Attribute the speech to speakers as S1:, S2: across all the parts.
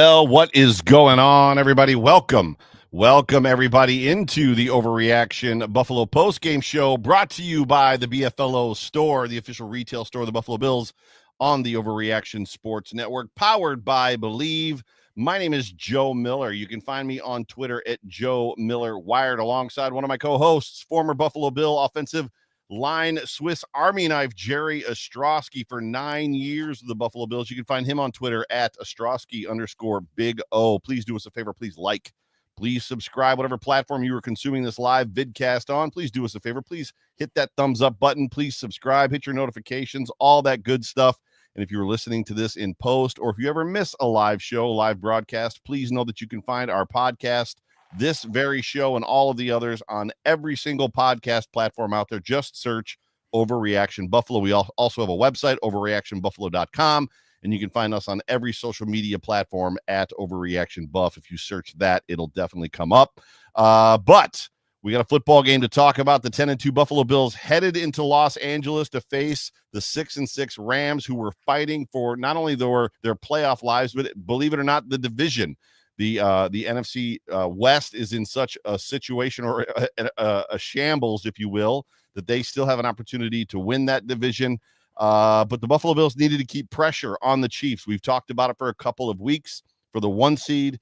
S1: Well, what is going on, everybody? Welcome everybody, into the Overreaction Buffalo Postgame Show, brought to you by the BFLO store, the official retail store of the Buffalo Bills on the Overreaction Sports Network, powered by Believe. My name is Joe Miller. You can find me on Twitter at Joe Miller Wired, alongside one of my co-hosts, former Buffalo Bill offensive line Swiss Army knife Jerry Ostrowski, for 9 years with the Buffalo Bills. You can find him on Twitter at Ostrowski_Big O. Please do us a favor. Please like, please subscribe, whatever platform you are consuming this live vidcast on. Please do us a favor. Please hit that thumbs up button. Please subscribe, hit your notifications, all that good stuff. And if you're listening to this in post, or if you ever miss a live show, live broadcast, please know that you can find our podcast, this very show, and all of the others on every single podcast platform out there. Just search Overreaction Buffalo. We also have a website, overreactionbuffalo.com, and you can find us on every social media platform at Overreaction Buff. If you search that, it'll definitely come up. But we got a football game to talk about. The 10-2 Buffalo Bills headed into Los Angeles to face the 6-6 Rams, who were fighting for not only their playoff lives, but believe it or not, the division. The NFC West is in such a situation, or a shambles, if you will, that they still have an opportunity to win that division. But the Buffalo Bills needed to keep pressure on the Chiefs. We've talked about it for a couple of weeks for the 1 seed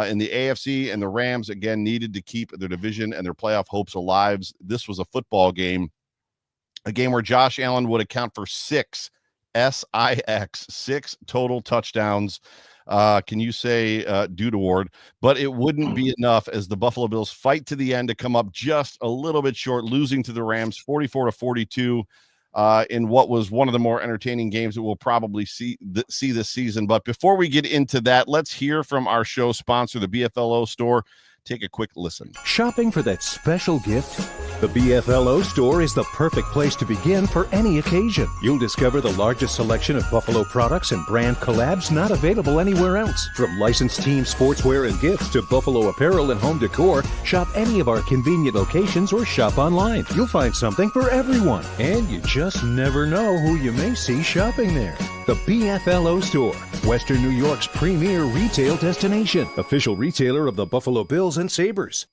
S1: in the AFC, and the Rams, again, needed to keep their division and their playoff hopes alive. This was a football game, a game where Josh Allen would account for six total touchdowns. Can you say Dude Award? But it wouldn't be enough, as the Buffalo Bills fight to the end to come up just a little bit short, losing to the Rams 44-42 in what was one of the more entertaining games that we'll probably see this season. But before we get into that, let's hear from our show sponsor, the BFLO store. Take a quick listen.
S2: Shopping for that special gift? The BFLO store is the perfect place to begin for any occasion. You'll discover the largest selection of Buffalo products and brand collabs not available anywhere else. From licensed team sportswear and gifts to Buffalo apparel and home decor, shop any of our convenient locations or shop online. You'll find something for everyone, and you just never know who you may see shopping there. The BFLO store, Western New York's premier retail destination. Official retailer of the Buffalo Bills and Sabres.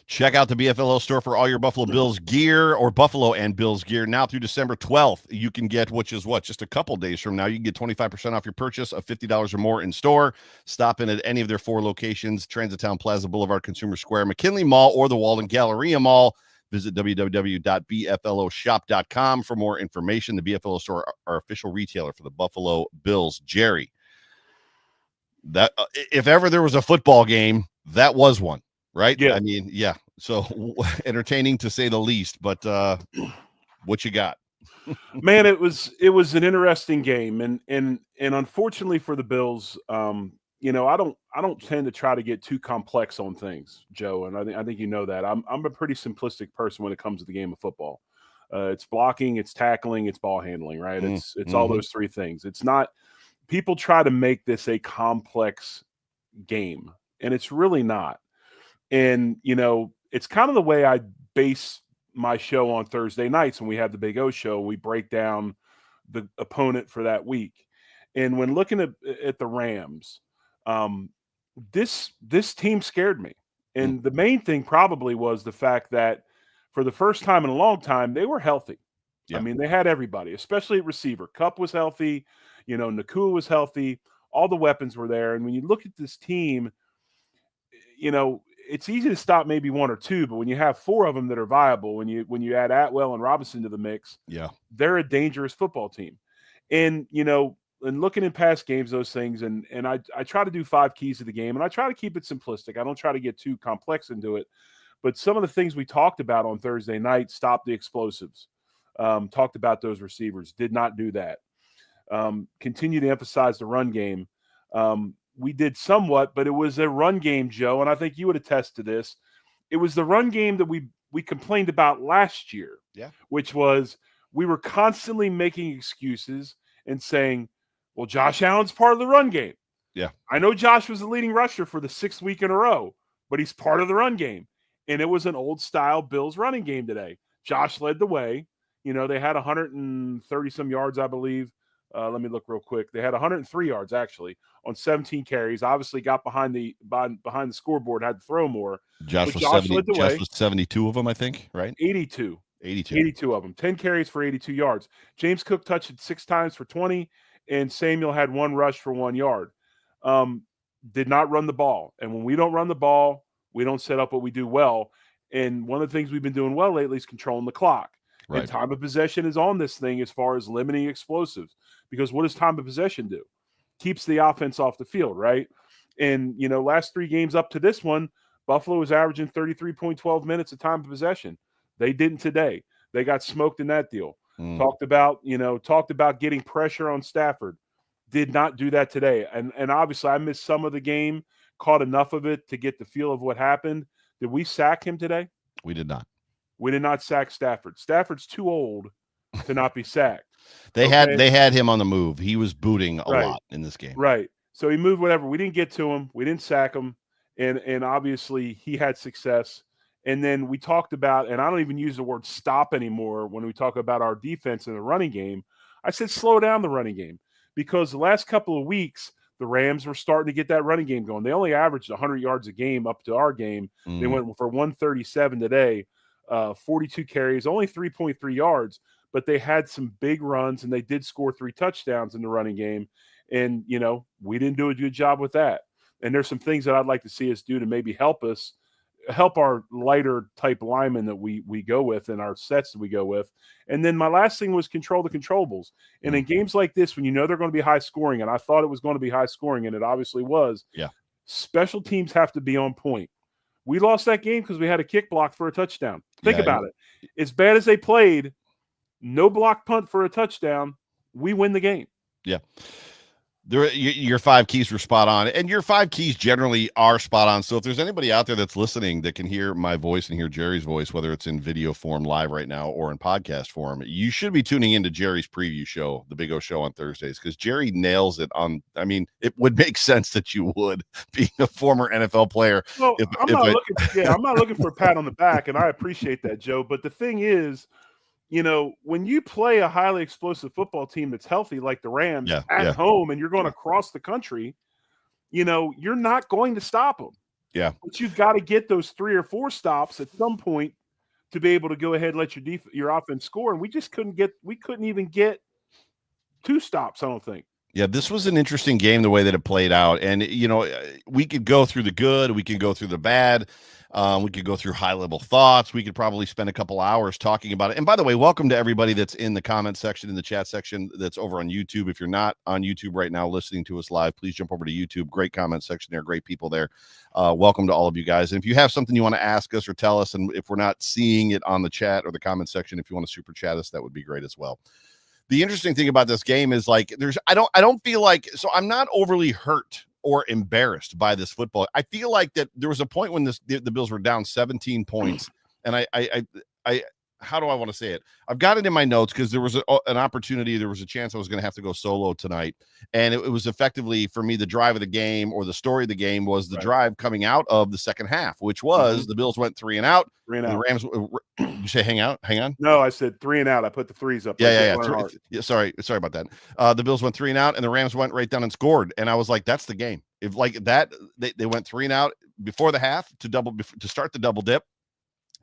S1: Check out the BFLO store for all your Buffalo Bills gear, or Buffalo and Bills gear, now through December 12th. You can get, which is just a couple days from now, you can get 25% off your purchase of $50 or more in store. Stop in at any of their 4 locations: Transitown Plaza Boulevard, Consumer Square, McKinley Mall, or the Walden Galleria Mall. Visit www.bfloshop.com for more information. The BFLO store, our official retailer for the Buffalo Bills. Jerry, that if ever there was a football game, that was one. Right?
S3: Yeah.
S1: I mean, yeah. So entertaining to say the least, but what you got?
S3: Man, it was an interesting game, and unfortunately for the Bills, I don't tend to try to get too complex on things, Joe, and I think you know that. I'm a pretty simplistic person when it comes to the game of football. It's blocking, it's tackling, it's ball handling, right? It's all those 3 things. It's not, people try to make this a complex game, and it's really not. And, it's kind of the way I base my show on Thursday nights when we have the Big O show. We break down the opponent for that week. And when looking at the Rams, this team scared me. And the main thing probably was the fact that for the first time in a long time, they were healthy. Yeah. I mean, they had everybody, especially at receiver. Kupp was healthy. Nakua was healthy. All the weapons were there. And when you look at this team, it's easy to stop maybe 1 or 2, but when you have 4 of them that are viable, when you add Atwell and Robinson to the mix,
S1: yeah,
S3: they're a dangerous football team. And and looking in past games, those things, and I try to do 5 keys to the game, and I try to keep it simplistic. I don't try to get too complex into it. But some of the things we talked about on Thursday night: stop the explosives, talked about those receivers, did not do that. Continue to emphasize the run game. We did somewhat, but it was a run game, Joe, and I think you would attest to this. It was the run game that we complained about last year, which was we were constantly making excuses and saying, well, Josh Allen's part of the run game.
S1: Yeah.
S3: I know Josh was the leading rusher for the 6th week in a row, but he's part of the run game. And it was an old-style Bills running game today. Josh led the way. They had 130-some yards, I believe, Let me look real quick. They had 103 yards actually on 17 carries. Obviously, got behind the scoreboard, had to throw more.
S1: Josh
S3: But
S1: was
S3: Josh
S1: 70.
S3: led the
S1: Josh
S3: way.
S1: was 72 of them, I think. Right?
S3: 82.
S1: 82.
S3: 82 of them. 10 carries for 82 yards. James Cook touched it 6 times for 20, and Samuel had 1 rush for 1 yard. Did not run the ball. And when we don't run the ball, we don't set up what we do well. And one of the things we've been doing well lately is controlling the clock.
S1: Right.
S3: And time of possession is on this thing as far as limiting explosives. Because what does time of possession do? Keeps the offense off the field, right? And, last 3 games up to this one, Buffalo was averaging 33.12 minutes of time of possession. They didn't today. They got smoked in that deal. Talked about getting pressure on Stafford. Did not do that today. And obviously I missed some of the game, caught enough of it to get the feel of what happened. Did we sack him today?
S1: We did not.
S3: We did not sack Stafford. Stafford's too old to not be sacked.
S1: They had him on the move. He was booting a lot in this game.
S3: Right. So he moved whatever. We didn't get to him. We didn't sack him. And obviously he had success. And then we talked about, and I don't even use the word stop anymore when we talk about our defense in the running game. I said slow down the running game, because the last couple of weeks the Rams were starting to get that running game going. They only averaged 100 yards a game up to our game. They went for 137 today, 42 carries, only 3.3 yards, but they had some big runs, and they did score 3 touchdowns in the running game. And, we didn't do a good job with that. And there's some things that I'd like to see us do to maybe help our lighter type linemen that we go with and our sets that we go with. And then my last thing was control the controllables. And in games like this, when they're going to be high scoring, and I thought it was going to be high scoring, and it obviously was, special teams have to be on point. We lost that game because we had a kick block for a touchdown. Think about it. As bad as they played, no block punt for a touchdown, we win the game.
S1: Yeah. Your 5 keys were spot on, and your 5 keys generally are spot on. So if there's anybody out there that's listening that can hear my voice and hear Jerry's voice, whether it's in video form live right now or in podcast form, you should be tuning into Jerry's preview show, the Big O Show on Thursdays, because Jerry nails it on. I mean, it would make sense that you would, being a former NFL player.
S3: Well, I'm not looking for a pat on the back, and I appreciate that, Joe. But the thing is, when you play a highly explosive football team that's healthy like the Rams at home, and you're going across the country, you're not going to stop them.
S1: Yeah.
S3: But you've got to get those 3 or 4 stops at some point to be able to go ahead and let your offense score. And we just couldn't even get 2 stops, I don't think.
S1: Yeah, this was an interesting game, the way that it played out. And, we could go through the good, we could go through the bad. We could go through high-level thoughts. We could probably spend a couple hours talking about it. And by the way, welcome to everybody that's in the comment section, in the chat section, that's over on YouTube. If you're not on YouTube right now listening to us live, please jump over to YouTube. Great comment section there. Great people there. Welcome to all of you guys. And if you have something you want to ask us or tell us, and if we're not seeing it on the chat or the comment section, if you want to super chat us, that would be great as well. The interesting thing about this game is, like, I don't feel like, so I'm not overly hurt or embarrassed by this football. I feel like that there was a point when the Bills were down 17 points, and I how do I want to say it? I've got it in my notes because there was an opportunity. There was a chance I was going to have to go solo tonight. And it was effectively, for me, the drive of the game, or the story of the game, was the drive coming out of the second half, which was the Bills went 3 and out. 3 and out. The Rams, you say hang on?
S3: No, I said 3 and out. I put the 3s up.
S1: Yeah. Sorry about that. The Bills went 3 and out, and the Rams went right down and scored. And I was like, that's the game. If like that, they went 3 and out before the half to start the double dip.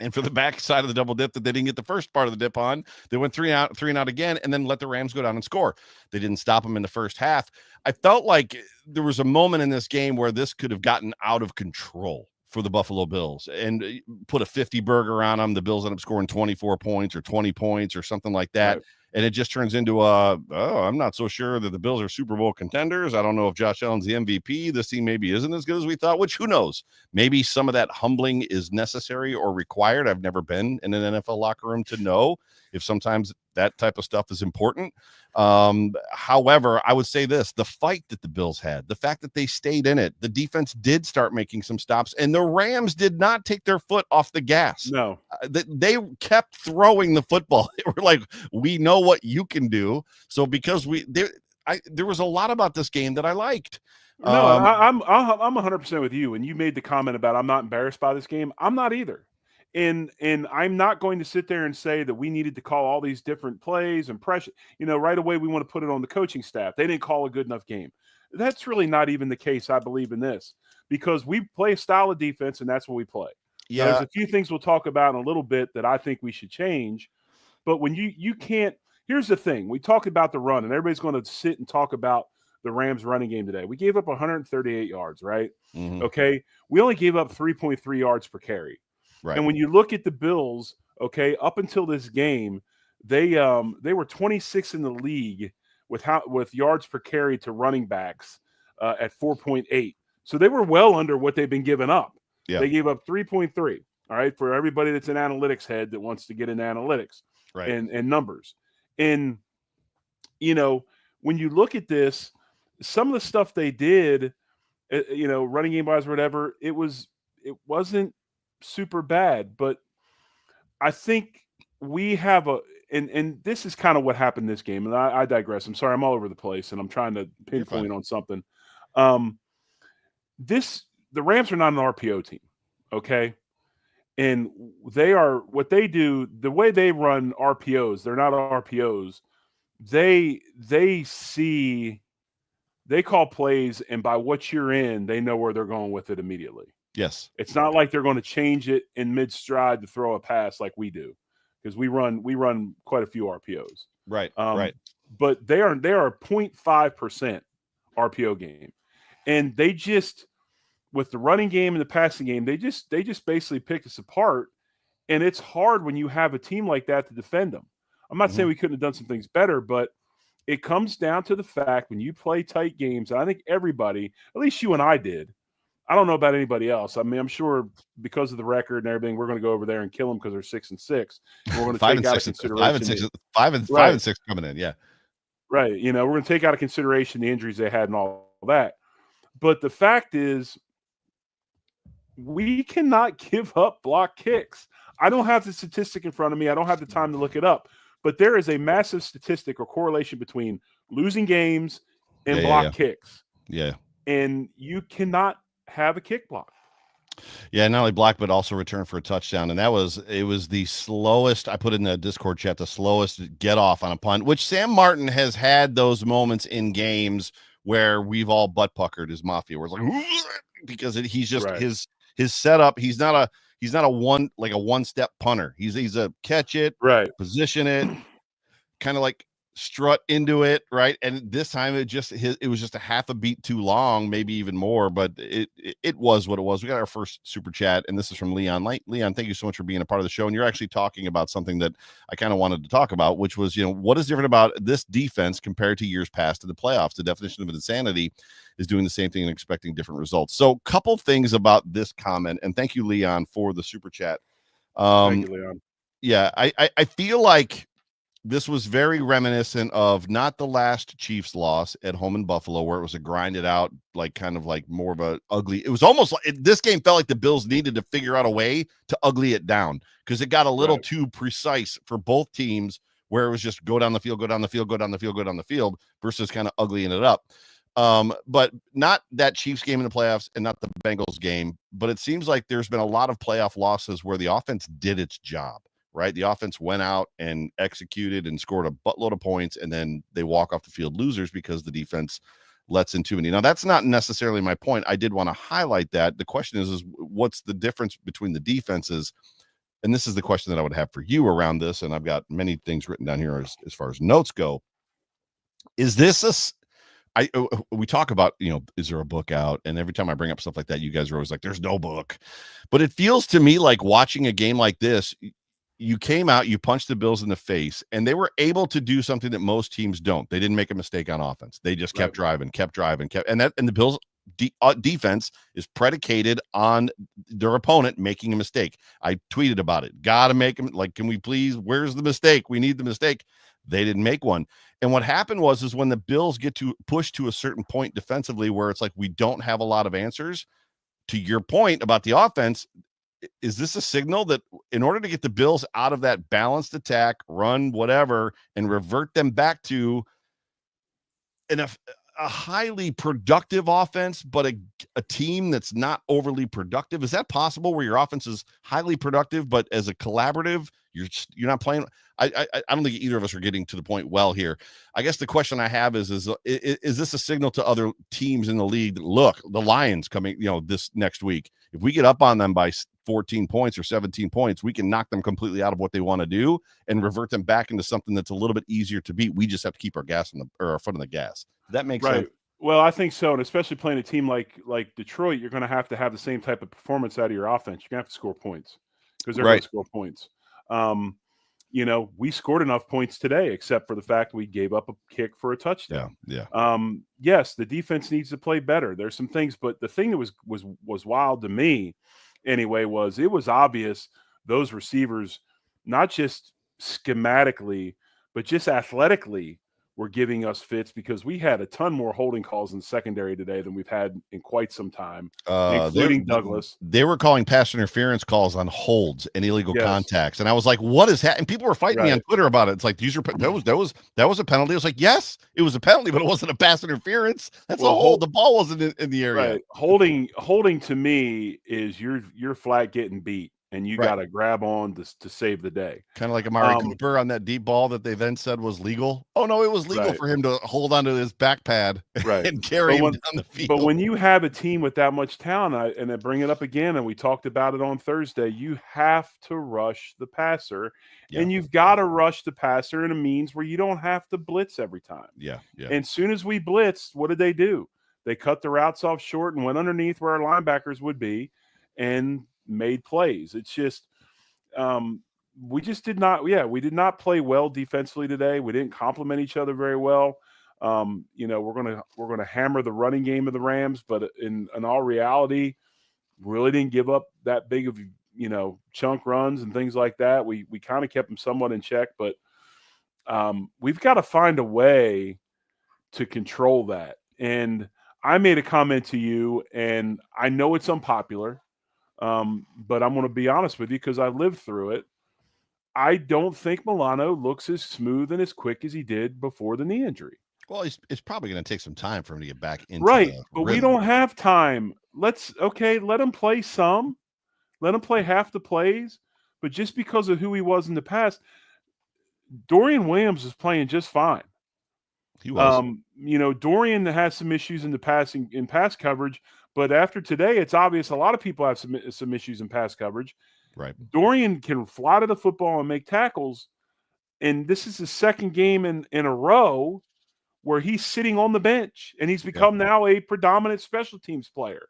S1: And for the back side of the double dip that they didn't get the first part of the dip on, they went 3 and out again, and then let the Rams go down and score. They didn't stop them in the first half. I felt like there was a moment in this game where this could have gotten out of control for the Buffalo Bills and put a 50 burger on them. The Bills end up scoring 24 points or 20 points or something like that. Right. And it just turns into I'm not so sure that the Bills are Super Bowl contenders. I don't know if Josh Allen's the MVP. This team maybe isn't as good as we thought, which who knows? Maybe some of that humbling is necessary or required. I've never been in an NFL locker room to know if sometimes that type of stuff is important. However, I would say this, the fight that the Bills had, the fact that they stayed in it, the defense did start making some stops, and the Rams did not take their foot off the gas.
S3: No,
S1: they kept throwing the football. They were like, we know what you can do. So because there was a lot about this game that I liked.
S3: No, I'm 100% with you. And you made the comment about I'm not embarrassed by this game. I'm not either. And I'm not going to sit there and say that we needed to call all these different plays and pressure. Right away we want to put it on the coaching staff. They didn't call a good enough game. That's really not even the case, I believe, in this, because we play a style of defense, and that's what we play.
S1: Yeah.
S3: Now, there's a few things we'll talk about in a little bit that I think we should change. But when you can't – here's the thing. We talk about the run, and everybody's going to sit and talk about the Rams running game today. We gave up 138 yards, right?
S1: Mm-hmm.
S3: Okay. We only gave up 3.3 yards per carry.
S1: Right.
S3: And when you look at the Bills, okay, up until this game, they were 26 in the league with yards per carry to running backs at 4.8. So they were well under what they've been giving up.
S1: Yeah.
S3: They gave up 3.3. All right, for everybody that's an analytics head that wants to get into analytics,
S1: right,
S3: and numbers. And when you look at this, some of the stuff they did, running game wise or whatever, it wasn't super bad, but I think we have and this is kind of what happened this game, and I digress. I'm sorry, I'm all over the place, and I'm trying to pinpoint on something. The Rams are not an RPO team, okay? And they are what they do, the way they run RPOs, they're not RPOs. They call plays, and by what you're in, they know where they're going with it immediately.
S1: Yes.
S3: It's not like they're going to change it in mid-stride to throw a pass like we do, because we run quite a few RPOs.
S1: Right. Right.
S3: But they are a 0.5% RPO game. And they just, with the running game and the passing game, they just basically pick us apart. And it's hard when you have a team like that to defend them. I'm not saying we couldn't have done some things better, but it comes down to the fact when you play tight games, and I think everybody, at least you and I did. I don't know about anybody else. I mean, I'm sure because of the record and everything, we're going to go over there and kill them because they're 6-6. And we're going to take out of consideration
S1: 5 and 6 coming in. Yeah.
S3: Right. We're going to take out of consideration the injuries they had and all that. But the fact is, we cannot give up block kicks. I don't have the statistic in front of me. I don't have the time to look it up. But there is a massive statistic or correlation between losing games and block kicks.
S1: Yeah.
S3: And you cannot have a kick block.
S1: Yeah, not only block, but also return for a touchdown. And it was the slowest, I put in the Discord chat, the slowest get off on a punt, which Sam Martin has had those moments in games where we've all butt puckered his Mafia, where it's like, because he's just his setup. He's not a one-step punter. He's a catch it, position it, kind of like strut into it, right? And this time it was just a half a beat too long, maybe even more, but it was what it was. We got our first super chat, and this is from Leon. Leon, thank you so much for being a part of the show. And you're actually talking about something that I kind of wanted to talk about, which was, what is different about this defense compared to years past in the playoffs? The definition of insanity is doing the same thing and expecting different results. So couple things about this comment, and thank you, Leon, for the super chat.
S3: Thank you, Leon.
S1: Yeah, I feel like this was very reminiscent of not the last Chiefs loss at home in Buffalo, where it was a grinded out, kind of like more of a ugly. It was almost like this game felt like the Bills needed to figure out a way to ugly it down, because it got a little too precise for both teams, where it was just go down the field, go down the field, go down the field, go down the field, versus kind of uglying it up. But not that Chiefs game in the playoffs and not the Bengals game, but it seems like there's been a lot of playoff losses where the offense did its job. Right. The offense went out and executed and scored a buttload of points, and then they walk off the field losers because the defense lets in too many. Now, that's not necessarily my point. I did want to highlight that. The question is what's the difference between the defenses? And this is the question that I would have for you around this. And I've got many things written down here as far as notes go. Is this we talk about, is there a book out? And every time I bring up stuff like that, you guys are always like, there's no book. But it feels to me like watching a game like this, you came out, you punched the Bills in the face, and they were able to do something that most teams don't. They didn't make a mistake on offense. They just kept driving, and the Bills defense is predicated on their opponent making a mistake. I tweeted about it. Got to make them, can we please, where's the mistake? We need the mistake. They didn't make one. And what happened was when the Bills get to push to a certain point defensively, where it's like, we don't have a lot of answers, to your point about the offense, is this a signal that in order to get the Bills out of that balanced attack, run, whatever, and revert them back to a highly productive offense, but a team that's not overly productive? Is that possible where your offense is highly productive, but as a collaborative, you're not playing? I don't think either of us are getting to the point well here. I guess the question I have is this a signal to other teams in the league that, look, the Lions coming, this next week, if we get up on them by 14 points or 17 points, we can knock them completely out of what they want to do and revert them back into something that's a little bit easier to beat. We just have to keep our our foot on the gas. Does that make sense?
S3: Well, I think so, and especially playing a team like Detroit, you're going to have the same type of performance out of your offense. You're going to have to score points because they're going to score points. We scored enough points today, except for the fact we gave up a kick for a touchdown.
S1: Yeah.
S3: Yes, the defense needs to play better. There's some things, but the thing that was wild to me, anyway, was it was obvious those receivers, not just schematically, but just athletically, were giving us fits because we had a ton more holding calls in secondary today than we've had in quite some time, including Douglas.
S1: They were calling pass interference calls on holds and illegal contacts, and I was like, "What is happening?" And people were fighting me on Twitter about it. It's like, that was a penalty. I was like, "Yes, it was a penalty, but it wasn't a pass interference. That's a hold. The ball wasn't in the area."
S3: Right. Holding to me is you're flat getting beat. And you got to grab on to save the day.
S1: Kind of like Amari Cooper on that deep ball that they then said was legal. Oh, no, it was legal for him to hold onto his back pad and carry him down the field.
S3: But when you have a team with that much talent, and I bring it up again, and we talked about it on Thursday, you have to rush the passer. Yeah. And you've got to rush the passer in a means where you don't have to blitz every time.
S1: Yeah.
S3: And as soon as we blitzed, what did they do? They cut the routes off short and went underneath where our linebackers would be and made plays. It's just we just did not we did not play well defensively today. We didn't complement each other very well. We're gonna hammer the running game of the Rams, but in all reality, really didn't give up that big of chunk runs and things like that. We kind of kept them somewhat in check, but we've got to find a way to control that. And I made a comment to you, and I know it's unpopular. But I'm going to be honest with you because I lived through it. I don't think Milano looks as smooth and as quick as he did before the knee injury.
S1: Well, it's probably going to take some time for him to get back into
S3: but
S1: rhythm.
S3: We don't have time. Let him play some. Let him play half the plays. But just because of who he was in the past, Dorian Williams is playing just fine.
S1: He was.
S3: Dorian has some issues in pass coverage. But after today, it's obvious a lot of people have some issues in pass coverage.
S1: Right.
S3: Dorian can fly to the football and make tackles. And this is the second game in a row where he's sitting on the bench, and he's become now a predominant special teams player.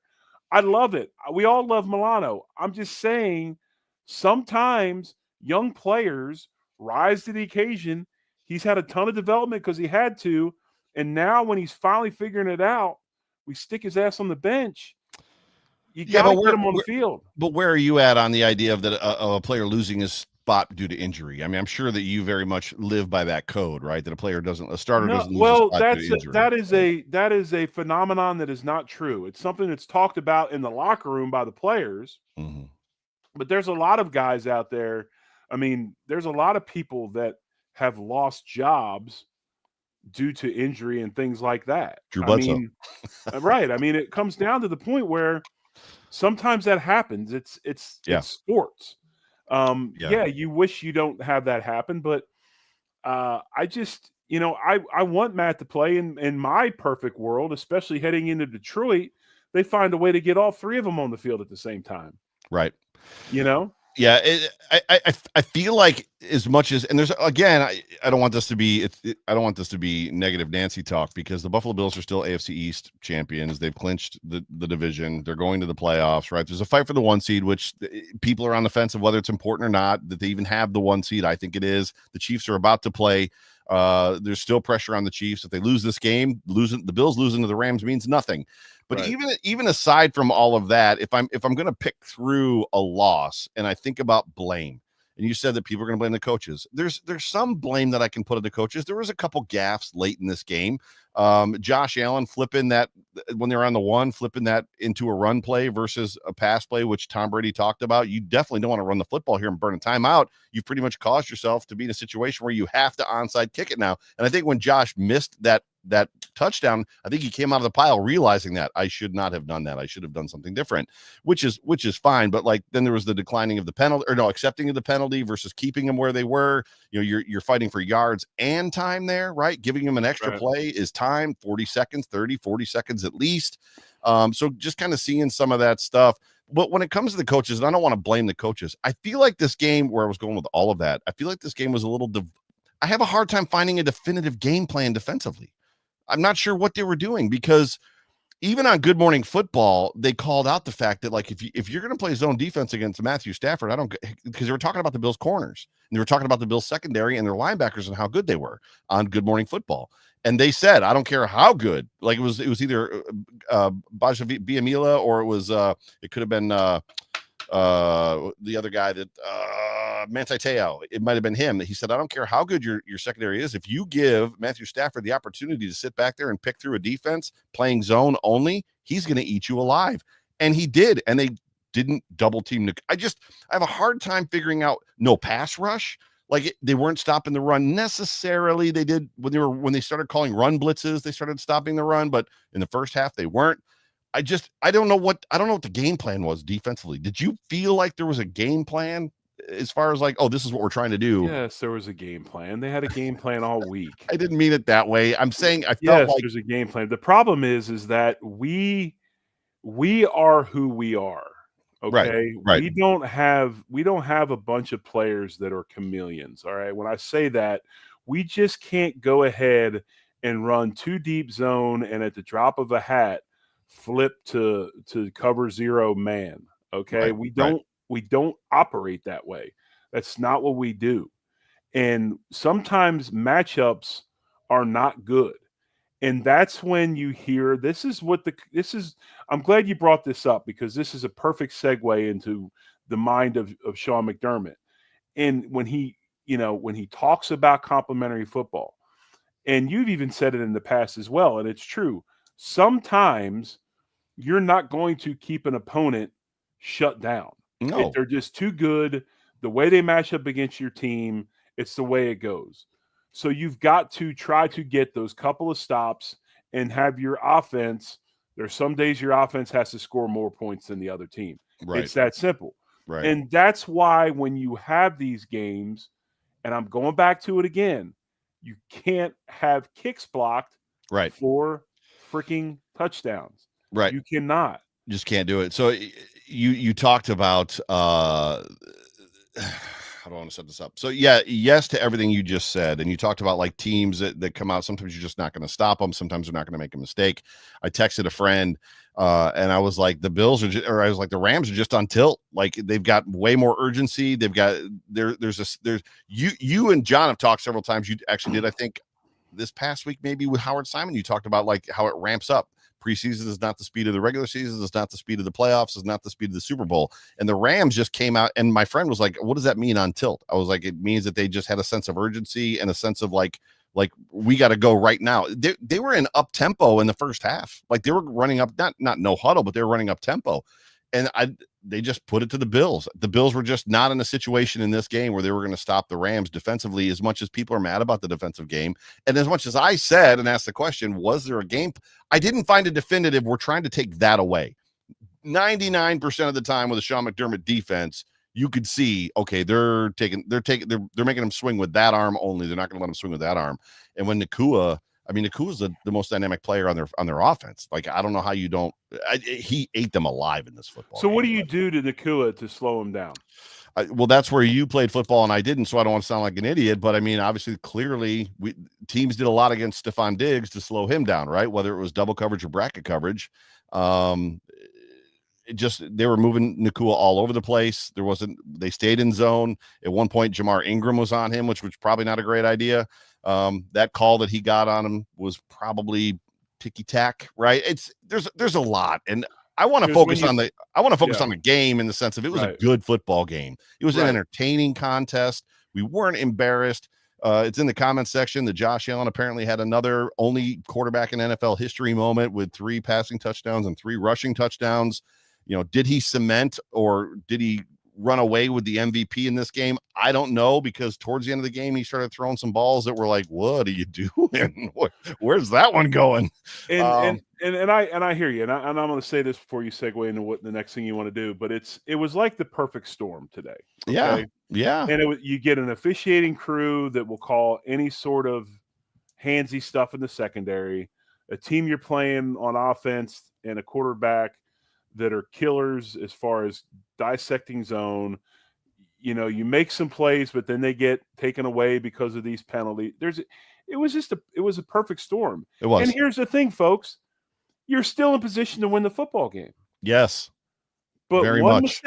S3: I love it. We all love Milano. I'm just saying sometimes young players rise to the occasion. He's had a ton of development because he had to. And now when he's finally figuring it out, we stick his ass on the bench. You got to get him on the field.
S1: But where are you at on the idea of a player losing his spot due to injury? I mean, I'm sure that you very much live by that code, right? That a starter doesn't lose his spot due to injury.
S3: That is a phenomenon that is not true. It's something that's talked about in the locker room by the players.
S1: Mm-hmm.
S3: But there's a lot of guys out there. I mean, there's a lot of people that have lost jobs due to injury and things like that.
S1: Drew Bledsoe.
S3: Right. I mean, it comes down to the point where sometimes that happens. It's sports. You wish you don't have that happen, but I just, I want Matt to play in my perfect world, especially heading into Detroit. They find a way to get all three of them on the field at the same time.
S1: Right.
S3: Yeah,
S1: I feel like as much as, and there's again, I don't want this to be I don't want this to be negative Nancy talk, because the Buffalo Bills are still AFC East champions. They've clinched the division. They're going to the playoffs, right? There's a fight for the 1 seed, which people are on the fence of whether it's important or not that they even have the 1 seed. I think it is. The Chiefs are about to play. There's still pressure on the Chiefs. If they lose this game, the Bills losing to the Rams means nothing. But even aside from all of that, if I'm going to pick through a loss and I think about blame, and you said that people are going to blame the coaches, there's some blame that I can put on the coaches. There was a couple gaffes late in this game. Josh Allen flipping that when they were on the one, flipping that into a run play versus a pass play, which Tom Brady talked about. You definitely don't want to run the football here and burn a timeout. You've pretty much caused yourself to be in a situation where you have to onside kick it now. And I think when Josh missed that touchdown, I think he came out of the pile realizing that I should not have done that. I should have done something different, which is fine. But like then there was the declining of the penalty, or no, accepting of the penalty versus keeping them where they were. You know, you're fighting for yards and time there, right? Giving them an extra play is time, 40 seconds, 30, 40 seconds at least. So just kind of seeing some of that stuff. But when it comes to the coaches, and I don't want to blame the coaches, I feel like this game, where I was going with all of that, I feel like this game was a little, I have a hard time finding a definitive game plan defensively. I'm not sure what they were doing, because even on Good Morning Football, they called out the fact that, like, if you're going to play zone defense against Matthew Stafford, because they were talking about the Bills corners and they were talking about the Bills secondary and their linebackers and how good they were on Good Morning Football. And they said, I don't care how good, like it was either Baja Biamila, or it could have been the other guy that Manti Te'o. It might have been him. He said, I don't care how good your secondary is. If you give Matthew Stafford the opportunity to sit back there and pick through a defense playing zone only, he's going to eat you alive. And he did. And they didn't double team. I have a hard time figuring out no pass rush. Like they weren't stopping the run necessarily. They did when they started calling run blitzes, they started stopping the run, but in the first half they weren't. I don't know what the game plan was defensively. Did you feel like there was a game plan as far as like, oh, this is what we're trying to do?
S3: Yes, there was a game plan. They had a game plan all week.
S1: I didn't mean it that way. I'm saying I felt like
S3: there's a game plan. The problem is that we are who we are. Okay.
S1: Right.
S3: We don't have a bunch of players that are chameleons. All right. When I say that, we just can't go ahead and run two deep zone and at the drop of a hat flip to cover zero man. Okay. We don't operate that way. That's not what we do. And sometimes matchups are not good. And that's when you hear I'm glad you brought this up, because this is a perfect segue into the mind of Sean McDermott. And when he talks about complementary football, and you've even said it in the past as well, and it's true. Sometimes you're not going to keep an opponent shut down.
S1: No.
S3: They're just too good. The way they match up against your team, it's the way it goes. So you've got to try to get those couple of stops and have your offense. There's some days your offense has to score more points than the other team.
S1: Right.
S3: It's that simple.
S1: Right.
S3: And that's why when you have these games, and I'm going back to it again, you can't have kicks blocked for freaking touchdowns.
S1: Right.
S3: You cannot.
S1: Just can't do it. So you talked about how do I want to set this up? So yeah, yes to everything you just said. And you talked about like teams that come out. Sometimes you're just not going to stop them. Sometimes they're not going to make a mistake. I texted a friend and I was like, the Rams are just on tilt. Like they've got way more urgency. They've got you and John have talked several times. You actually did, I think this past week, maybe with Howard Simon, you talked about like how it ramps up. Preseason is not the speed of the regular season. It's not the speed of the playoffs. It's not the speed of the Super Bowl. And the Rams just came out, and my friend was like, what does that mean on tilt? I was like, it means that they just had a sense of urgency and a sense of like we got to go right now. They were in up tempo in the first half. Like they were running up, not no huddle, but they were running up tempo. And they just put it to the Bills. The Bills were just not in a situation in this game where they were going to stop the Rams defensively, as much as people are mad about the defensive game. And as much as I said and asked the question, was there a game? I didn't find a definitive. We're trying to take that away. 99% of the time with a Sean McDermott defense, you could see, okay, they're making them swing with that arm only. They're not going to let them swing with that arm. And when Nakua's the most dynamic player on their offense. Like, I don't know how you don't. He ate them alive in this football.
S3: So what do you do to Nakua to slow him down?
S1: Well, that's where you played football and I didn't, so I don't want to sound like an idiot. But I mean, obviously, clearly, teams did a lot against Stephon Diggs to slow him down, right? Whether it was double coverage or bracket coverage. They were moving Nakua all over the place. They stayed in zone. At one point, Jamar Ingram was on him, which was probably not a great idea. That call that he got on him was probably ticky-tack, right? There's a lot. And I want to focus on the game, in the sense of it was a good football game. It was an entertaining contest. We weren't embarrassed. It's in the comments section that Josh Allen apparently had another only quarterback in NFL history moment with 3 passing touchdowns and 3 rushing touchdowns. Did he cement or did he run away with the MVP in this game? I don't know, because towards the end of the game, he started throwing some balls that were like, what are you doing? Where's that one going?
S3: And I hear you. And I'm going to say this before you segue into what the next thing you want to do, but it was like the perfect storm today. Okay?
S1: Yeah.
S3: And you get an officiating crew that will call any sort of handsy stuff in the secondary, a team you're playing on offense, and a quarterback that are killers as far as dissecting zone. You make some plays, but then they get taken away because of these penalties. It was a perfect storm.
S1: It was.
S3: And here's the thing, folks, you're still in position to win the football game.
S1: Yes.
S3: But
S1: very
S3: one
S1: much.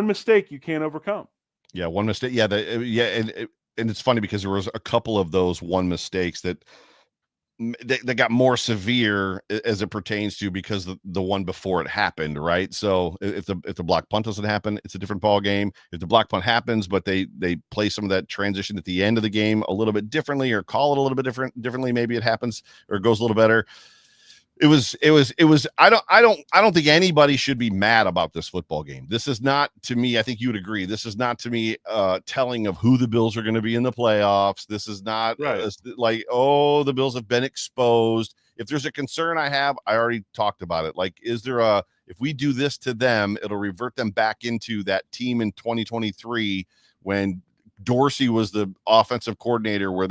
S3: mistake you can't overcome.
S1: Yeah, one mistake. Yeah, and it's funny because there was a couple of those one mistakes that got more severe as it pertains to, because the one before it happened, right? So if the block punt doesn't happen, it's a different ball game. If the block punt happens, but they play some of that transition at the end of the game a little bit differently, or call it a little bit differently, maybe it happens or it goes a little better. It was. I don't think anybody should be mad about this football game. This is not, to me, I think you would agree, this is not, to me, telling of who the Bills are going to be in the playoffs. This is not like, oh, the Bills have been exposed. If there's a concern I have, I already talked about it. Like, is there if we do this to them, it'll revert them back into that team in 2023 when Dorsey was the offensive coordinator, where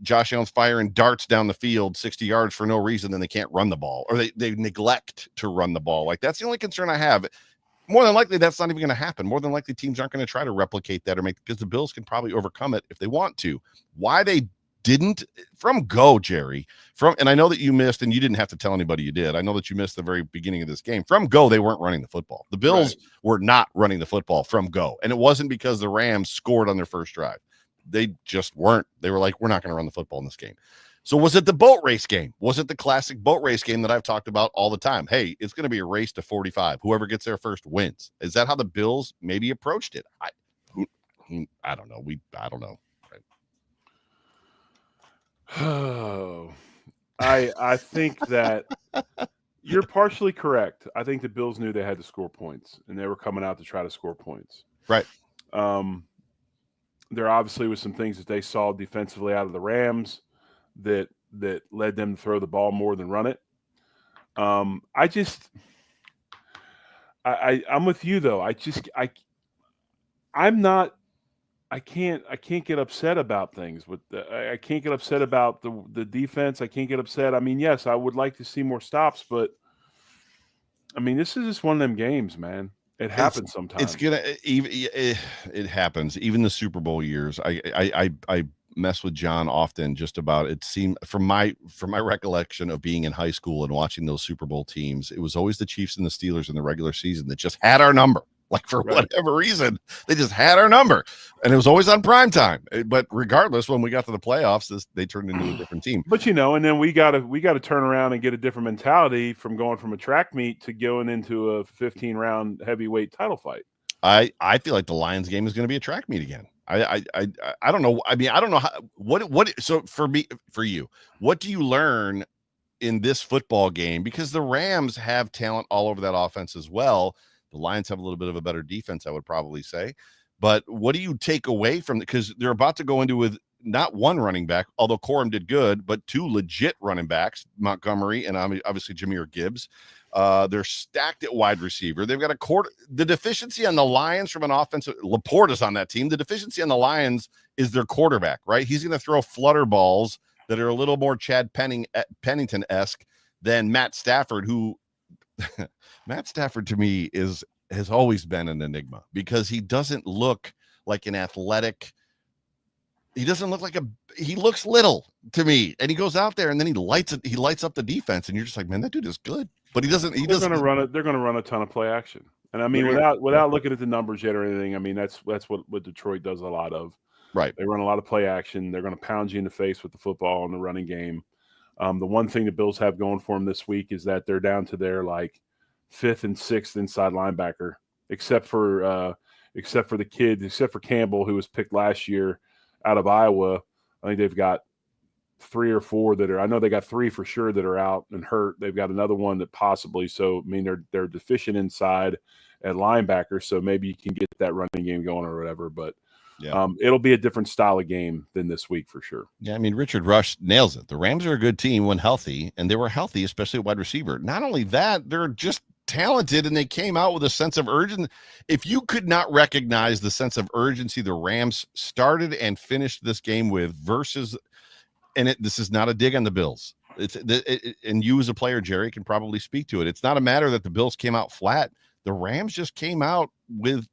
S1: Josh Allen's firing darts down the field 60 yards for no reason, then they can't run the ball, or they neglect to run the ball. Like, that's the only concern I have. More than likely, that's not even going to happen. More than likely, teams aren't going to try to replicate that because the Bills can probably overcome it if they want to. Why they didn't from go, Jerry, and I know that you missed, and you didn't have to tell anybody you did. I know that you missed the very beginning of this game. From go, they weren't running the football. The Bills were not running the football from go. And it wasn't because the Rams scored on their first drive. They just weren't. They were like, we're not going to run the football in this game. So was it the boat race game? Was it the classic boat race game that I've talked about all the time? Hey, it's going to be a race to 45. Whoever gets there first wins. Is that how the Bills maybe approached it? I don't know. I don't know.
S3: Oh, I think that you're partially correct. I think the Bills knew they had to score points, and they were coming out to try to score points.
S1: Right.
S3: There obviously was some things that they saw defensively out of the Rams that led them to throw the ball more than run it. I'm with you though. I can't get upset about things. I can't get upset about the defense. I can't get upset. I mean, yes, I would like to see more stops, but I mean, this is just one of them games, man. It happens sometimes.
S1: It happens. Even the Super Bowl years. I mess with John often just about, it seemed from my recollection of being in high school and watching those Super Bowl teams, it was always the Chiefs and the Steelers in the regular season that just had our number. Like, for whatever reason, they just had our number, and it was always on prime time. But regardless, when we got to the playoffs, they turned into a different team.
S3: But and then we got to turn around and get a different mentality from going from a track meet to going into a 15-round heavyweight title fight.
S1: I feel like the Lions game is going to be a track meet again. I don't know. I mean, I don't know how, what. So for you, what do you learn in this football game? Because the Rams have talent all over that offense as well. The Lions have a little bit of a better defense, I would probably say. But what do you take away from it? Because they're about to go into with not one running back, although Corum did good, but 2 legit running backs, Montgomery and obviously Jahmyr Gibbs. They're stacked at wide receiver. They've got the deficiency on the Lions from an offensive, Laporte is on that team. The deficiency on the Lions is their quarterback, right? He's going to throw flutter balls that are a little more Chad Pennington-esque than Matt Stafford, who Matt Stafford to me has always been an enigma, because he doesn't look like an athletic. He doesn't look like he looks little to me, and he goes out there and then he lights up the defense, and you're just like, man, that dude is good. But he doesn't. They're going
S3: to run a ton of play action, and I mean, without looking at the numbers yet or anything, I mean, that's what Detroit does a lot of.
S1: Right.
S3: They run a lot of play action. They're going to pound you in the face with the football in the running game. The one thing the Bills have going for them this week is that they're down to their 5th and 6th inside linebacker, except for the kids, except for Campbell, who was picked last year out of Iowa. I think they've got 3 or 4 that are. I know they got 3 for sure that are out and hurt. They've got another one that possibly. So I mean, they're deficient inside at linebacker. So maybe you can get that running game going or whatever. But
S1: Yeah.
S3: It'll be a different style of game than this week for sure.
S1: Yeah, I mean, Richard Rush nails it. The Rams are a good team when healthy, and they were healthy, especially at wide receiver. Not only that, they're just talented, and they came out with a sense of urgency. If you could not recognize the sense of urgency the Rams started and finished this game with versus, and this is not a dig on the Bills. And you as a player, Jerry, can probably speak to it. It's not a matter that the Bills came out flat. The Rams just came out with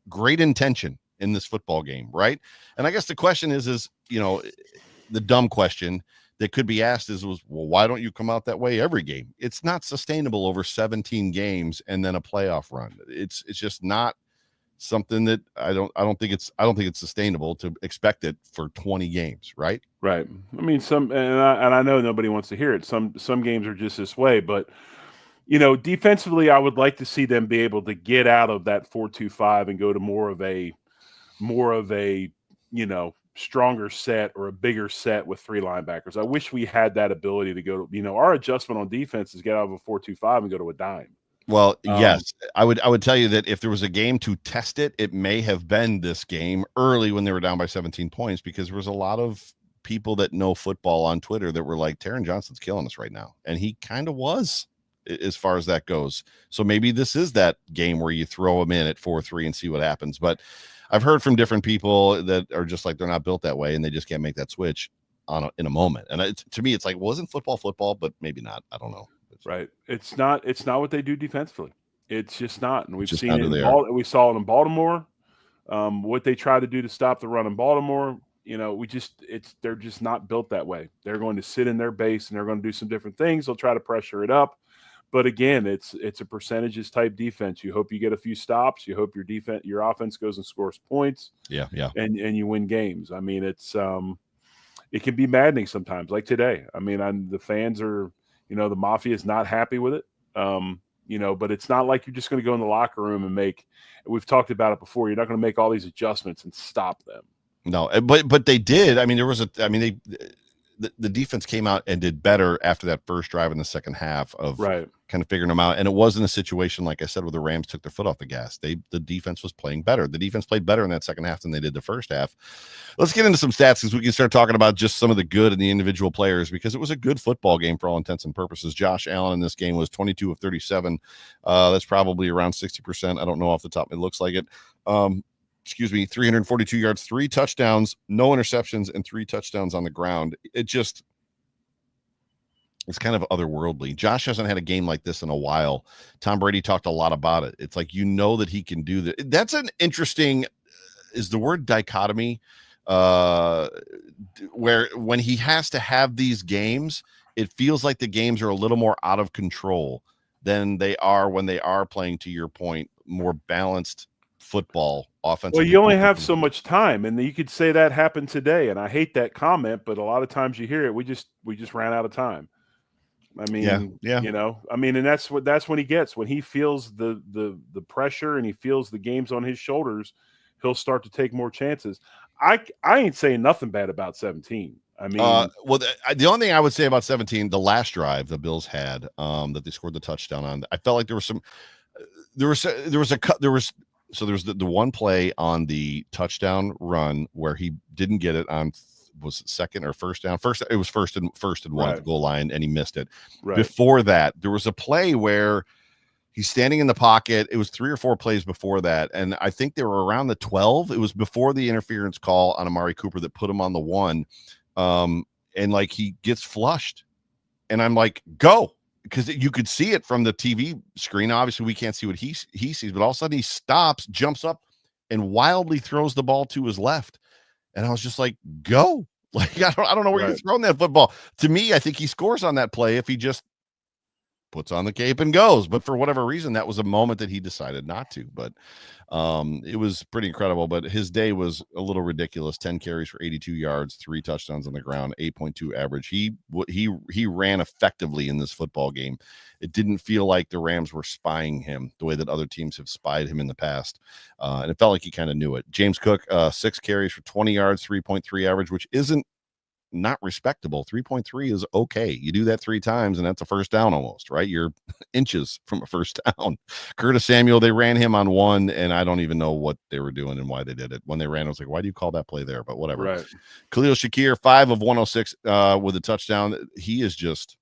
S1: great intention in this football game, right? And I guess the question is the dumb question that could be asked well, why don't you come out that way every game? It's not sustainable over 17 games and then a playoff run. It's just not something that I don't think it's sustainable to expect it for 20 games, right?
S3: Right. I mean, I know nobody wants to hear it. Some games are just this way, but defensively, I would like to see them be able to get out of that 4-2-5 and go to more of a stronger set or a bigger set with 3 linebackers. I wish we had that ability to go to, our adjustment on defense is get out of a 4-2-5 and go to a dime.
S1: Well, yes, I would tell you that if there was a game to test it, it may have been this game early when they were down by 17 points, because there was a lot of people that know football on Twitter that were like, Taron Johnson's killing us right now. And he kind of was, as far as that goes. So maybe this is that game where you throw him in at 4-3 and see what happens. But I've heard from different people that are just like, they're not built that way and they just can't make that switch in a moment. And to me, it's like, wasn't football, but maybe not. I don't know.
S3: Right. It's not what they do defensively. It's just not. And we've seen
S1: it.
S3: We saw it in Baltimore. What they try to do to stop the run in Baltimore, they're just not built that way. They're going to sit in their base and they're going to do some different things. They'll try to pressure it up. But again, it's a percentages type defense. You hope you get a few stops. You hope your offense goes and scores points.
S1: Yeah.
S3: And you win games. I mean, it can be maddening sometimes, like today. I mean, the fans are, the mafia is not happy with it. But it's not like you're just going to go in the locker room and we've talked about it before. You're not going to make all these adjustments and stop them.
S1: No, but they did. I mean, the defense came out and did better after that first drive in the second half of kind of figuring them out. And it wasn't a situation, like I said, where the Rams took their foot off the gas. The defense was playing better. The defense played better in that second half than they did the first half. Let's get into some stats, because we can start talking about just some of the good in the individual players, because it was a good football game for all intents and purposes. Josh Allen in this game was 22 of 37. That's probably around 60%. I don't know off the top. It looks like it. 342 yards, 3 touchdowns, no interceptions, and 3 touchdowns on the ground. It's kind of otherworldly. Josh hasn't had a game like this in a while. Tom Brady talked a lot about it. It's like, that he can do that. That's an interesting, is the word dichotomy, where when he has to have these games, it feels like the games are a little more out of control than they are when they are playing, to your point, more balanced football offense.
S3: Well, you only have so much time, and you could say that happened today, and I hate that comment, but a lot of times you hear it. We just ran out of time. I mean,
S1: yeah.
S3: And that's when he gets, when he feels the pressure and he feels the games on his shoulders, he'll start to take more chances. I ain't saying nothing bad about 17. I mean,
S1: the only thing I would say about 17, the last drive the Bills had, that they scored the touchdown on, I felt like there was the one play on the touchdown run where he didn't get it on, was it second or first down? It was first and one at the goal line, and he missed it. Right. Before that, there was a play where he's standing in the pocket. It was 3 or 4 plays before that, and I think they were around the 12. It was before the interference call on Amari Cooper that put him on the 1. And like, he gets flushed, and I'm like, go. Because you could see it from the TV screen. Obviously, we can't see what he sees, but all of a sudden he stops, jumps up, and wildly throws the ball to his left. And I was just like, go. Like, I don't know where you're throwing that football. To me, I think he scores on that play if he just puts on the cape and goes. But for whatever reason, that was a moment that he decided not to. But it was pretty incredible. But his day was a little ridiculous. 10 carries for 82 yards, 3 touchdowns on the ground, 8.2 average. He ran effectively in this football game. It didn't feel like the Rams were spying him the way that other teams have spied him in the past. And it felt like he kind of knew it. James Cook, 6 carries for 20 yards, 3.3 average, which isn't not respectable. 3.3 is okay. You do that 3 times and that's a first down almost, right? You're inches from a first down. Curtis Samuel, they ran him on 1, and I don't even know what they were doing and why they did it. When they ran, I was like, why do you call that play there? But whatever.
S3: Right.
S1: Khalil Shakir, 5 of 106 with a touchdown. He is just,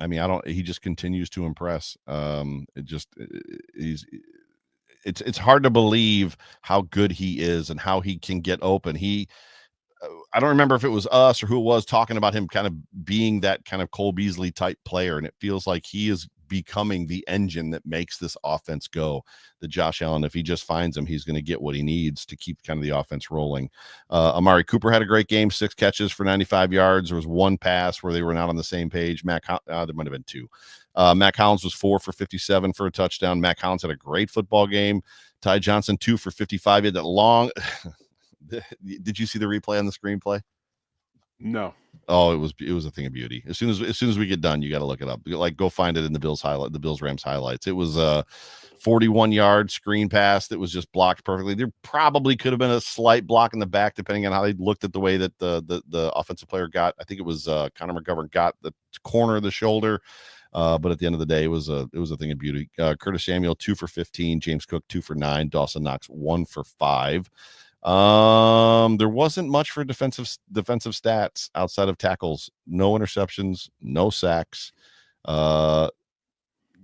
S1: I mean, he just continues to impress. It's hard to believe how good he is and how he can get open. I don't remember if it was us or who it was talking about him kind of being that kind of Cole Beasley type player. And it feels like he is becoming the engine that makes this offense go. The Josh Allen, if he just finds him, he's going to get what he needs to keep kind of the offense rolling. Amari Cooper had a great game, 6 catches for 95 yards. There was 1 pass where they were not on the same page. There might have been 2. Mac Hollins was 4 for 57 for a touchdown. Mac Hollins had a great football game. Ty Johnson, 2 for 55. He had that long... Did you see the replay on the screenplay?
S3: No.
S1: Oh, it was a thing of beauty. As soon as we get done, you got to look it up. Like, go find it in the Bills Rams highlights. It was a 41-yard screen pass that was just blocked perfectly. There probably could have been a slight block in the back, depending on how they looked at the way that the offensive player got. I think it was Connor McGovern got the corner of the shoulder. But at the end of the day, it was a thing of beauty. Curtis Samuel, 2 for 15. James Cook, 2 for 9. Dawson Knox, 1 for 5. There wasn't much for defensive stats outside of tackles. No interceptions, no sacks.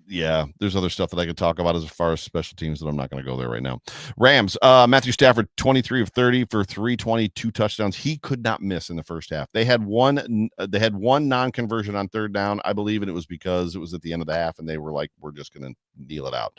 S1: Yeah, there's other stuff that I could talk about as far as special teams, that I'm not going to go there right now. Rams, Matthew Stafford, 23 of 30 for 322 touchdowns. He could not miss in the first half. They had one non-conversion on 3rd down, I believe, and it was because it was at the end of the half, and they were like, we're just going to kneel it out.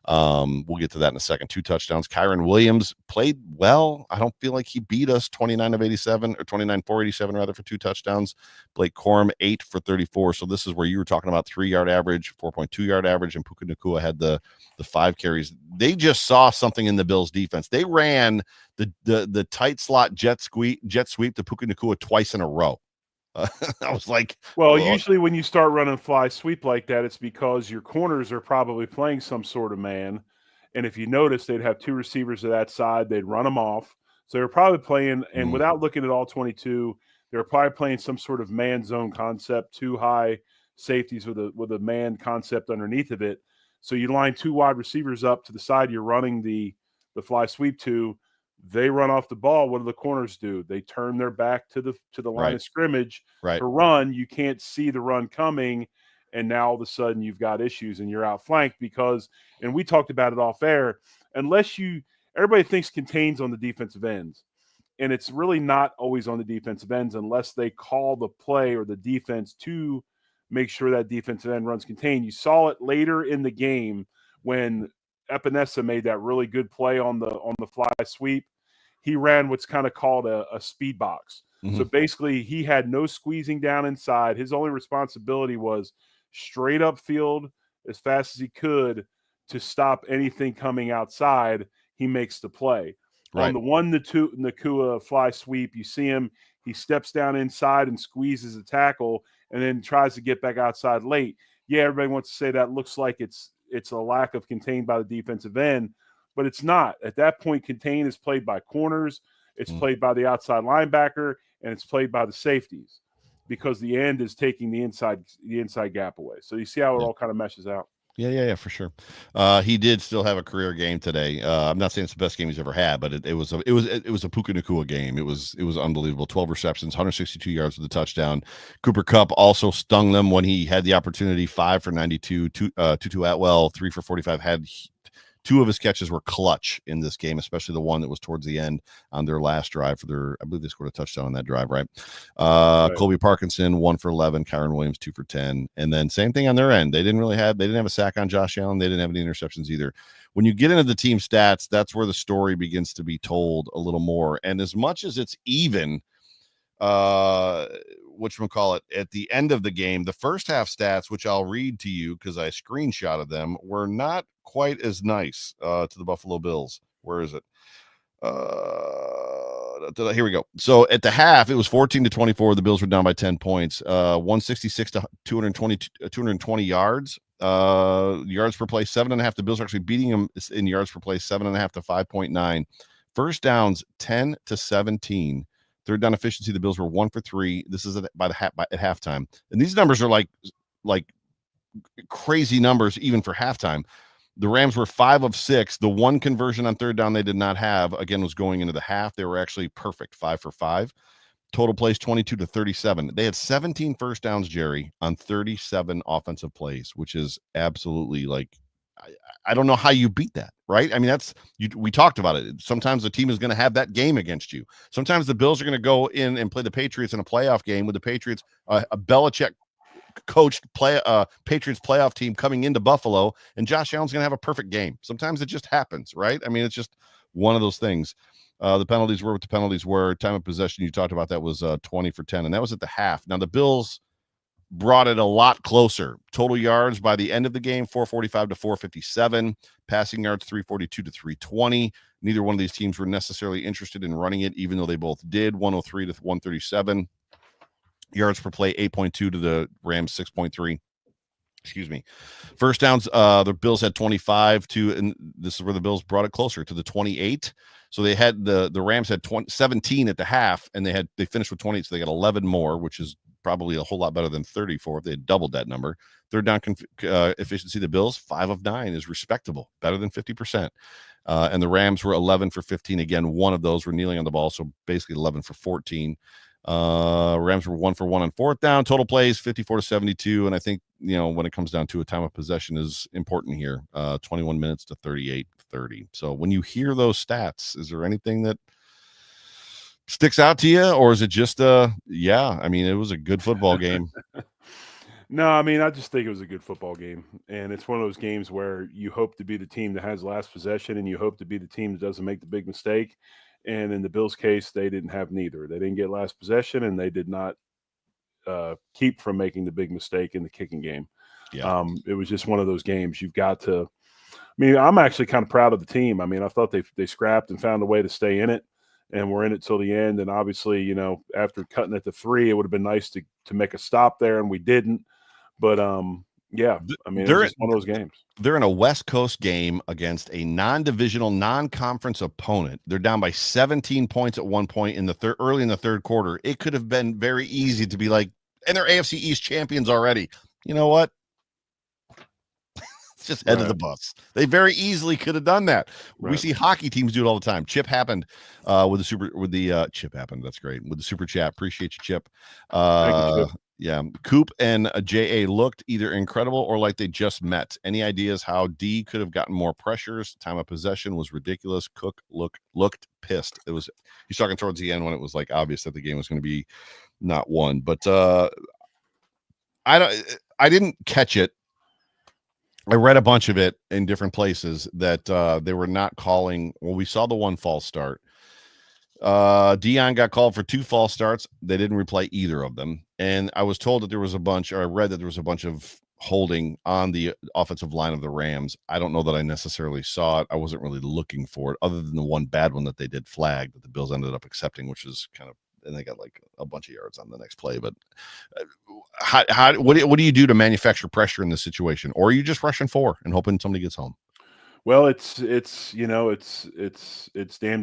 S1: We'll get to that in a second. 2 touchdowns. Kyron Williams played well. I don't feel like he beat us. 29 of 87, or 29 for 87 rather, for 2 touchdowns. Blake Corum, 8 for 34. So this is where you were talking about 3-yard average, 4.2-yard average, and Puka Nacua had the 5 carries. They just saw something in the Bills defense. They ran the tight slot jet sweep to Puka Nacua twice in a row. I was like,
S3: well, usually when you start running fly sweep like that, it's because your corners are probably playing some sort of man. And if you notice, they'd have 2 receivers to that side. They'd run them off. So they're probably playing, and without looking at all 22, they're probably playing some sort of man zone concept, 2 high safeties with a man concept underneath of it. So you line 2 wide receivers up to the side you're running the fly sweep to. They run off the ball. What do the corners do? They turn their back to the line of scrimmage to run. You can't see the run coming, and now all of a sudden you've got issues and you're outflanked because, and we talked about it off air, everybody thinks contains on the defensive ends, and it's really not always on the defensive ends unless they call the play or the defense to make sure that defensive end runs contain. You saw it later in the game when Epinesa made that really good play on the fly sweep. He ran what's kind of called a speed box. Mm-hmm. So basically he had no squeezing down inside. His only responsibility was straight up field as fast as he could to stop anything coming outside. He makes the play. Right. On the 1-2 Nacua fly sweep, you see him, he steps down inside and squeezes a tackle and then tries to get back outside late. Yeah, everybody wants to say that looks like it's a lack of contain by the defensive end, but it's not. At that point, contain is played by corners, it's played by the outside linebacker, and it's played by the safeties because the end is taking the inside gap away. So you see how it all kind of meshes out.
S1: Yeah, for sure. He did still have a career game today. I'm not saying it's the best game he's ever had, but it was a Puka Nacua game. It was unbelievable. 12 receptions, 162 yards with a touchdown. Cooper Kupp also stung them when he had the opportunity. 5 for 92. Tutu Atwell, 3 for 45. Had 2 of his catches were clutch in this game, especially the one that was towards the end on their last drive I believe they scored a touchdown on that drive, right? Colby Parkinson, 1 for 11, Kyron Williams, 2 for 10. And then same thing on their end. They didn't have a sack on Josh Allen. They didn't have any interceptions either. When you get into the team stats, that's where the story begins to be told a little more. And as much as it's even, whatchamacallit, at the end of the game, the first half stats, which I'll read to you because I screenshotted them, were not quite as nice to the Buffalo Bills. Where is it? Here we go. So at the half, it was 14-24. The Bills were down by 10 points. 166 to 220 yards. Yards per play, 7.5. The Bills are actually beating them in yards per play, 7.5 to 5.9. First downs, 10 to 17. Third down efficiency, the Bills were 1 for 3. This is at halftime, and these numbers are like crazy numbers even for halftime. The Rams were 5 of 6. The one conversion on third down they did not have, again, was going into the half. They were actually perfect, 5 for 5. Total plays, 22 to 37. They had 17 first downs, Jerry, on 37 offensive plays, which is absolutely I don't know how you beat that, right? I mean, we talked about it. Sometimes the team is going to have that game against you. Sometimes the Bills are going to go in and play the Patriots in a playoff game with the Patriots, a Belichick coached Patriots playoff team coming into Buffalo, and Josh Allen's going to have a perfect game. Sometimes it just happens, right? I mean, it's just one of those things. The penalties were what the penalties were. Time of possession, you talked about that, was 20 for 10, and that was at the half. Now, the Bills brought it a lot closer. Total yards by the end of the game, 445 to 457. Passing yards, 342 to 320. Neither one of these teams were necessarily interested in running it, even though they both did. 103 to 137. Yards per play, 8.2 to the Rams, 6.3. Excuse me. First downs, the Bills had 25 to, and this is where the Bills brought it closer to the 28. So they had the Rams had 17 at the half, and they finished with 28, so they got 11 more, which is probably a whole lot better than 34 if they had doubled that number. Third down efficiency, the Bills, 5 of 9 is respectable, better than 50%. And the Rams were 11 for 15. Again, one of those were kneeling on the ball, so basically 11 for 14. Rams were 1 for 1 on fourth down. Total plays, 54 to 72. And I think, when it comes down to a time of possession is important here. 21 minutes to 38-30. So when you hear those stats, is there anything that sticks out to you, or is it just it was a good football game?
S3: No, I mean, I just think it was a good football game, and it's one of those games where you hope to be the team that has last possession, and you hope to be the team that doesn't make the big mistake. And in the Bills' case, they didn't have neither. They didn't get last possession, and they did not keep from making the big mistake in the kicking game.
S1: Yeah.
S3: It was just one of those games. You've got to – I mean, I'm actually kind of proud of the team. I mean, I thought they scrapped and found a way to stay in it, and we're in it till the end. And obviously, after cutting it to 3, it would have been nice to make a stop there, and we didn't. But yeah, I mean, it was just one of those games.
S1: They're in a West Coast game against a non-divisional, non-conference opponent. They're down by 17 points at one point early in the third quarter. It could have been very easy to be like, and they're AFC East champions already. You know what? It's just head of the bus. They very easily could have done that. Right. We see hockey teams do it all the time. Chip happened Chip happened. That's great. With the super chat. Appreciate you, Chip.
S3: Thank you, Chip.
S1: Yeah, Coop and JA looked either incredible or like they just met. Any ideas how D could have gotten more pressures? Time of possession was ridiculous. Cook looked pissed. He's talking towards the end when it was like obvious that the game was going to be not won. But I didn't catch it. I read a bunch of it in different places that they were not calling. Well, we saw the one false start. Dion got called for 2 false starts. They didn't replay either of them. And I was told that I read that there was a bunch of holding on the offensive line of the Rams. I don't know that I necessarily saw it. I wasn't really looking for it, other than the one bad one that they did flag that the Bills ended up accepting, which is kind of, and they got like a bunch of yards on the next play. But what do you do to manufacture pressure in this situation? Or are you just rushing 4 and hoping somebody gets home?
S3: Well, it's damned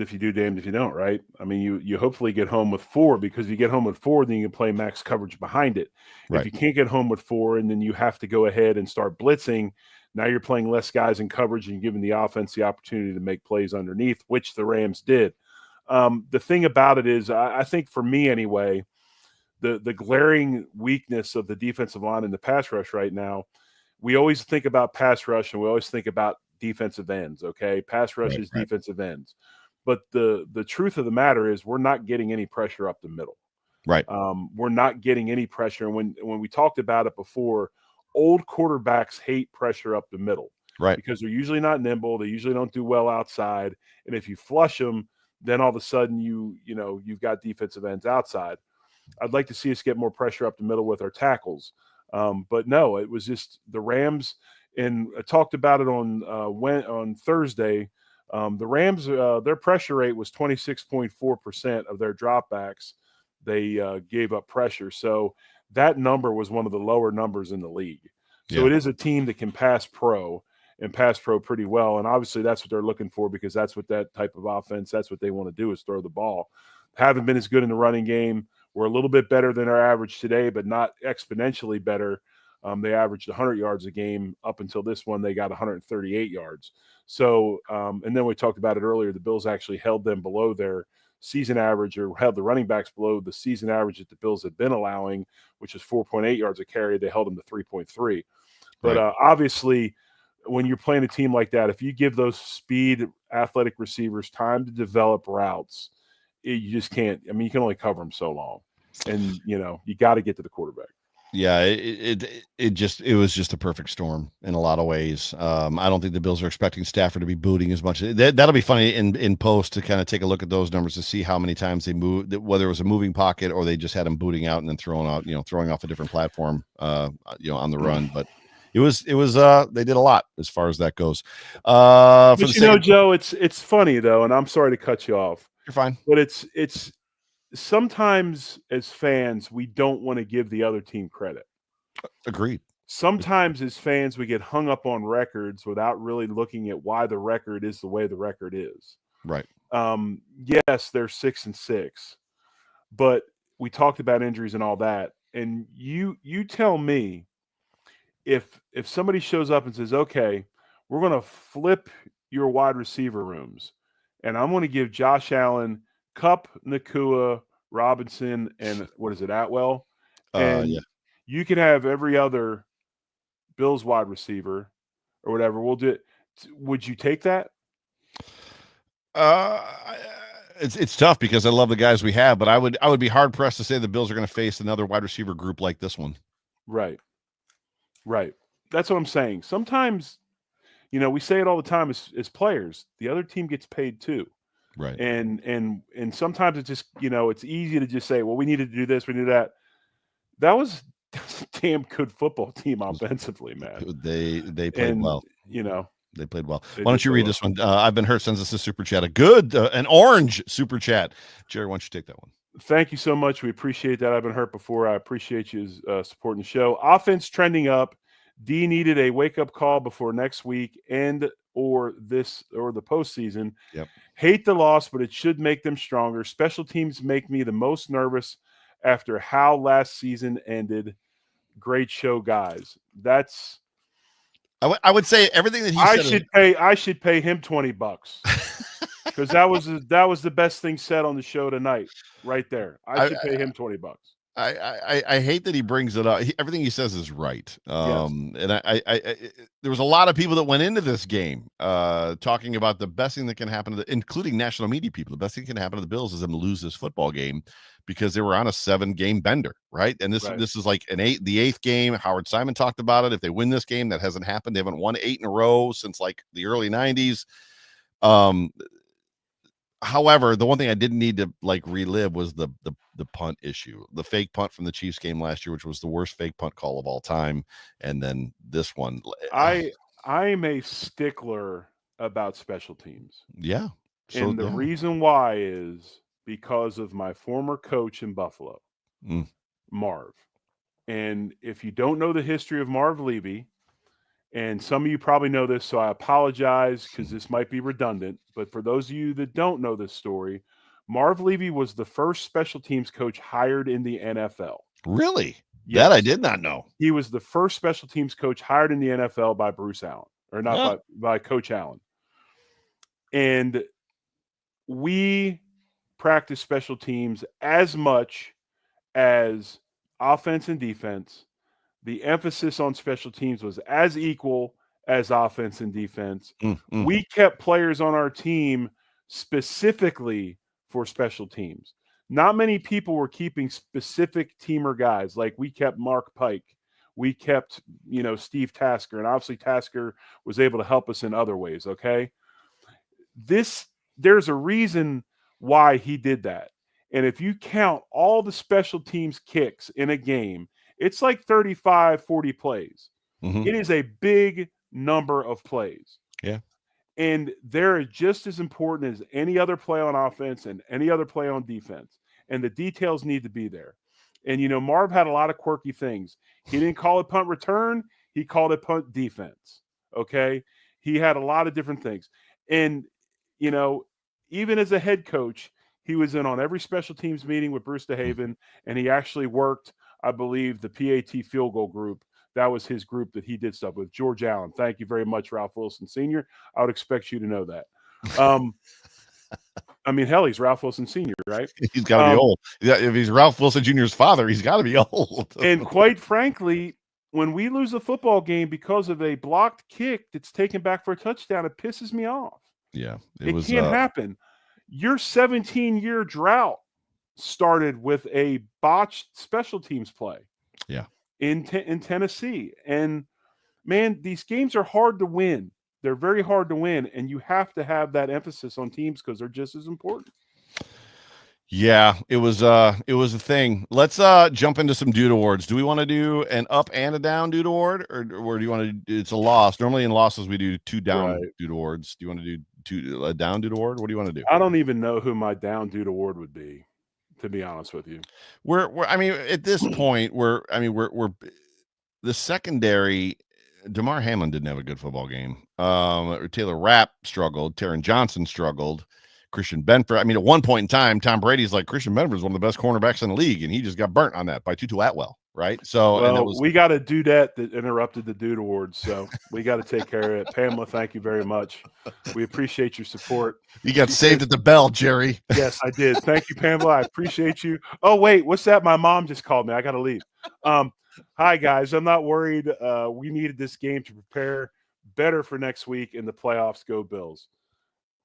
S3: if you do, damned if you don't, right? I mean, you hopefully get home with 4, because if you get home with 4, then you can play max coverage behind it. Right. If you can't get home with 4 and then you have to go ahead and start blitzing, now you're playing less guys in coverage and giving the offense the opportunity to make plays underneath, which the Rams did. The thing about it is, I think for me anyway, the glaring weakness of the defensive line in the pass rush right now, we always think about pass rush and we always think about defensive ends, okay? Pass rush is right. Defensive ends. But the truth of the matter is we're not getting any pressure up the middle.
S1: Right.
S3: We're not getting any pressure. And when we talked about it before, old quarterbacks hate pressure up the middle.
S1: Right.
S3: Because they're usually not nimble. They usually don't do well outside. And if you flush them, then all of a sudden you've got defensive ends outside. I'd like to see us get more pressure up the middle with our tackles. But no, it was just the Rams, and I talked about it on Thursday. The Rams, their pressure rate was 26.4% of their dropbacks. They gave up pressure. So that number was one of the lower numbers in the league. So it is a team that can pass pro and pass pro pretty well. And obviously that's what they're looking for, because that's what that type of offense, that's what they want to do, is throw the ball. Haven't been as good in the running game. We're a little bit better than our average today, but not exponentially better. They averaged 100 yards a game. Up until this one, they got 138 yards. So, and then we talked about it earlier, the Bills actually held them below their season average, or held the running backs below the season average that the Bills had been allowing, which is 4.8 yards a carry. They held them to 3.3. But obviously, when you're playing a team like that, if you give those speed athletic receivers time to develop routes, you just can't. I mean, you can only cover them so long, and you got to get to the quarterback.
S1: Yeah, it was just a perfect storm in a lot of ways. I don't think the Bills are expecting Stafford to be booting as much. That'll be funny in post to kind of take a look at those numbers to see how many times they moved, whether it was a moving pocket or they just had him booting out and then throwing off a different platform, on the run. But it was they did a lot as far as that goes.
S3: But Joe, it's funny though, and I'm sorry to cut you off.
S1: You're fine.
S3: But it's sometimes as fans, we don't want to give the other team credit.
S1: Agreed.
S3: Sometimes as fans, we get hung up on records without really looking at why the record is the way the record is.
S1: Right.
S3: Yes, they're 6-6, but we talked about injuries and all that. And you tell me, if somebody shows up and says, okay, we're going to flip your wide receiver rooms, and I'm going to give Josh Allen, Kupp, Nakua, Robinson, and Atwell, and you can have every other Bills wide receiver or whatever. We'll do it. Would you take that?
S1: It's tough because I love the guys we have, but I would be hard pressed to say the Bills are going to face another wide receiver group like this one.
S3: Right. That's what I'm saying. Sometimes, we say it all the time as players. The other team gets paid too.
S1: Right.
S3: And sometimes it's just, it's easy to just say, well, we need to do this, we need that. That was a damn good football team offensively, man.
S1: They played well. They played well. Why don't you read this one? I've been hurt since this is super chat. An orange super chat. Jerry, why don't you take that one?
S3: Thank you so much. We appreciate that. I've been hurt before. I appreciate you supporting the show. Offense trending up. D needed a wake-up call before next week or the postseason.
S1: Yep.
S3: Hate the loss, but it should make them stronger. Special teams make me the most nervous after how last season ended. Great show, guys. That's.
S1: I would say everything that he said.
S3: I should pay him $20 because that was the best thing said on the show tonight, right there. I should pay him $20.
S1: I hate that he brings it up. Everything he says is right.
S3: Yes.
S1: And I there was a lot of people that went into this game talking about the best thing that can happen including national media people. The best thing that can happen to the Bills is them lose this football game because they were on a 7-game bender, right? And this is like the 8th game. Howard Simon talked about it. If they win this game, that hasn't happened. They haven't won 8 in a row since like the early 90s. However, the one thing I didn't need to relive was the punt issue, the fake punt from the Chiefs game last year, which was the worst fake punt call of all time. And then this one.
S3: I'm a stickler about special teams.
S1: Yeah.
S3: So, and the reason why is because of my former coach in Buffalo, Marv. And if you don't know the history of Marv Levy, and some of you probably know this, so I apologize because this might be redundant. But for those of you that don't know this story, Marv Levy was the first special teams coach hired in the NFL.
S1: Really?
S3: Yes.
S1: That I did not know.
S3: He was the first special teams coach hired in the NFL by Bruce Allen, or not by Coach Allen. And we practice special teams as much as offense and defense. The emphasis on special teams was as equal as offense and defense. We kept players on our team specifically for special teams. Not many people were keeping specific teamer guys. Like we kept Mark Pike. We kept, Steve Tasker. And obviously Tasker was able to help us in other ways, okay? There's a reason why he did that. And if you count all the special teams kicks in a game, it's like 35, 40 plays. It is a big number of plays.
S1: Yeah.
S3: And they're just as important as any other play on offense and any other play on defense. And the details need to be there. And, Marv had a lot of quirky things. He didn't call it punt return. He called it punt defense. Okay. He had a lot of different things. And, even as a head coach, he was in on every special teams meeting with Bruce DeHaven, and he actually worked, I believe, the PAT field goal group. That was his group that he did stuff with. George Allen. Thank you very much, Ralph Wilson Sr. I would expect you to know that. Hell, he's Ralph Wilson Sr., right?
S1: He's got to be old. If he's Ralph Wilson Jr.'s father, he's got to be old.
S3: And quite frankly, when we lose a football game because of a blocked kick that's taken back for a touchdown, it pisses me off.
S1: Yeah.
S3: It can't happen. Your 17-year drought started with a botched special teams play.
S1: Yeah.
S3: In Tennessee. And, man, these games are hard to win. They're very hard to win, and you have to have that emphasis on teams because they're just as important.
S1: Yeah, it was a thing. Let's jump into some dude awards. Do we want to do an up and a down dude award, or do you want to? It's a loss. Normally in losses we do 2 down dude awards. Do you want to do a down dude award? What do you want to do?
S3: I don't even know who my down dude award would be, to be honest with you.
S1: We're at this point we're the secondary. DeMar Hamlin didn't have a good football game. Taylor Rapp struggled. Taron Johnson struggled. Christian Benford. At one point in time, Tom Brady's like, Christian Benford is one of the best cornerbacks in the league, and he just got burnt on that by Tutu Atwell, right? So,
S3: we got a dudette that interrupted the dude awards, so we got to take care of it. Pamela, thank you very much. We appreciate your support.
S1: You got saved at the bell, Jerry.
S3: Yes, I did. Thank you, Pamela. I appreciate you. Oh, wait, what's that? My mom just called me. I got to leave. Hi, guys. I'm not worried. We needed this game to prepare better for next week in the playoffs. Go Bills.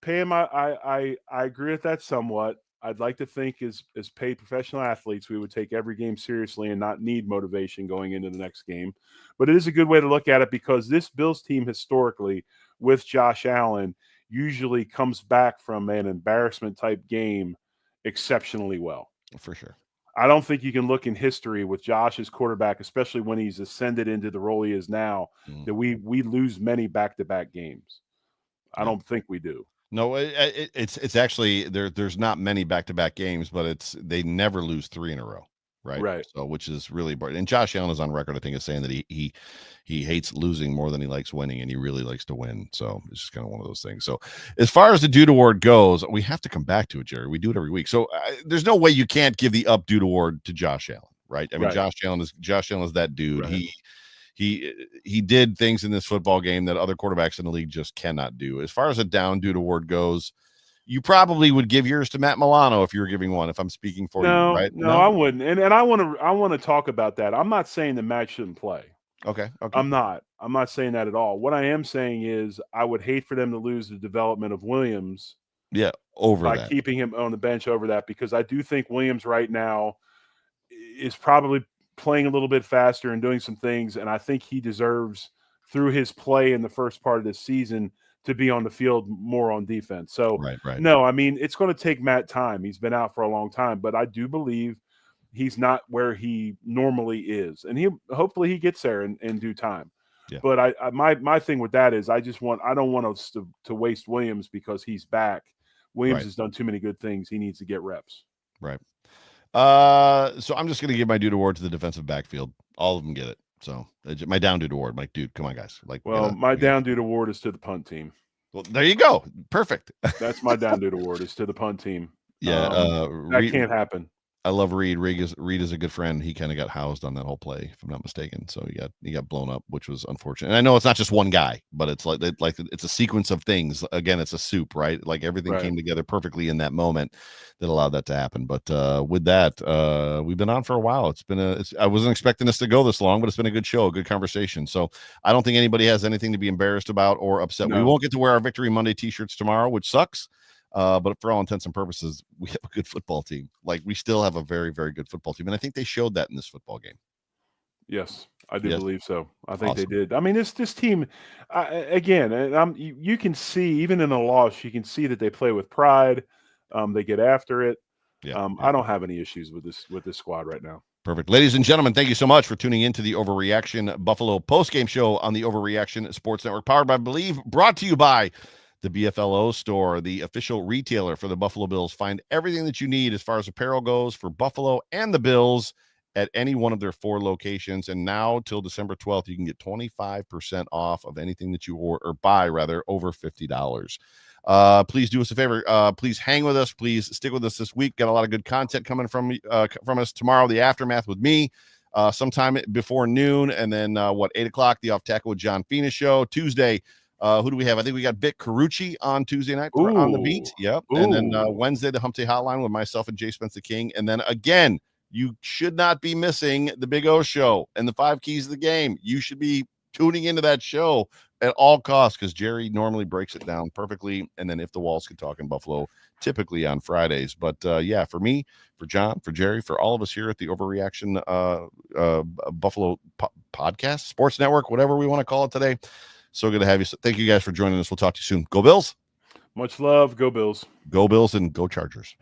S3: Pam, I agree with that somewhat. I'd like to think as paid professional athletes, we would take every game seriously and not need motivation going into the next game. But it is a good way to look at it because this Bills team historically with Josh Allen usually comes back from an embarrassment type game exceptionally well.
S1: For sure.
S3: I don't think you can look in history with Josh as quarterback, especially when he's ascended into the role he is now, that we lose many back-to-back games. I don't think we do.
S1: No, it's actually there's not many back-to-back games, but they never lose 3 in a row, right?
S3: Right.
S1: So which is really important. And Josh Allen is on record, I think, as saying that he hates losing more than he likes winning, and he really likes to win. So it's just kind of one of those things. So as far as the Dude Award goes, we have to come back to it, Jerry. We do it every week. So there's no way you can't give the up Dude Award to Josh Allen, right? Right. Josh Allen is that dude. Right. He did things in this football game that other quarterbacks in the league just cannot do. As far as a down dude award goes, you probably would give yours to Matt Milano if you were giving one, if I'm speaking for you, right?
S3: No, I wouldn't. And I want to talk about that. I'm not saying that Matt shouldn't play.
S1: Okay.
S3: I'm not saying that at all. What I am saying is I would hate for them to lose the development of Williams.
S1: Yeah, by
S3: keeping him on the bench over that, because I do think Williams right now is probably playing a little bit faster and doing some things, and I think he deserves, through his play in the first part of this season, to be on the field more on defense. So,
S1: right.
S3: No, it's going to take Matt time. He's been out for a long time, but I do believe he's not where he normally is, and hopefully he gets there in due time. Yeah. But my thing with that is I don't want us to waste Williams because he's back. Williams has done too many good things. He needs to get reps.
S1: Right. So I'm just going to give my dude award to the defensive backfield. All of them get it. So my down dude award, Mike, dude, come on, guys.
S3: My down dude award is to the punt team.
S1: Well, there you go. Perfect.
S3: That's my down dude award is to the punt team.
S1: Yeah.
S3: That can't happen.
S1: I love Reed. Reed is a good friend. He kind of got housed on that whole play, if I'm not mistaken. So he got blown up, which was unfortunate. And I know it's not just one guy, but it's like it's a sequence of things. Again, it's a soup, right? Like everything came together perfectly in that moment that allowed that to happen. But with that, we've been on for a while. I wasn't expecting this to go this long, but it's been a good show, a good conversation. So I don't think anybody has anything to be embarrassed about or upset. No. We won't get to wear our Victory Monday t-shirts tomorrow, which sucks. But for all intents and purposes, we have a good football team. Like, we still have a very, very good football team. And I think they showed that in this football game.
S3: Yes, I do believe so. I think they did. This team, again, you can see, even in a loss, you can see that they play with pride. They get after it.
S1: Yeah.
S3: I don't have any issues with this squad right now.
S1: Perfect. Ladies and gentlemen, thank you so much for tuning in to the Overreaction Buffalo postgame show on the Overreaction Sports Network, powered by Believe, brought to you by the BFLO store, the official retailer for the Buffalo Bills. Find everything that you need as far as apparel goes for Buffalo and the Bills at any one of their 4 locations. And now till December 12th, you can get 25% off of anything that you buy over $50. Please do us a favor. Please hang with us. Please stick with us this week. Got a lot of good content coming from us tomorrow. The Aftermath with me, sometime before noon, and then 8 o'clock, the Off Tackle with John Fina show. Tuesday, who do we have? I think we got Vic Carucci on Tuesday night on the beat. Yep.
S3: Ooh.
S1: And then Wednesday, the Hump Day Hotline with myself and Jay Spence the King. And then again, you should not be missing the Big O show and the 5 Keys of the Game. You should be tuning into that show at all costs, because Jerry normally breaks it down perfectly. And then If the Walls Could Talk in Buffalo, typically on Fridays. But yeah, for me, for John, for Jerry, for all of us here at the Overreaction Buffalo Podcast, Sports Network, whatever we want to call it today. So good to have you. So thank you guys for joining us. We'll talk to you soon. Go Bills.
S3: Much love. Go Bills.
S1: Go Bills and go Chargers.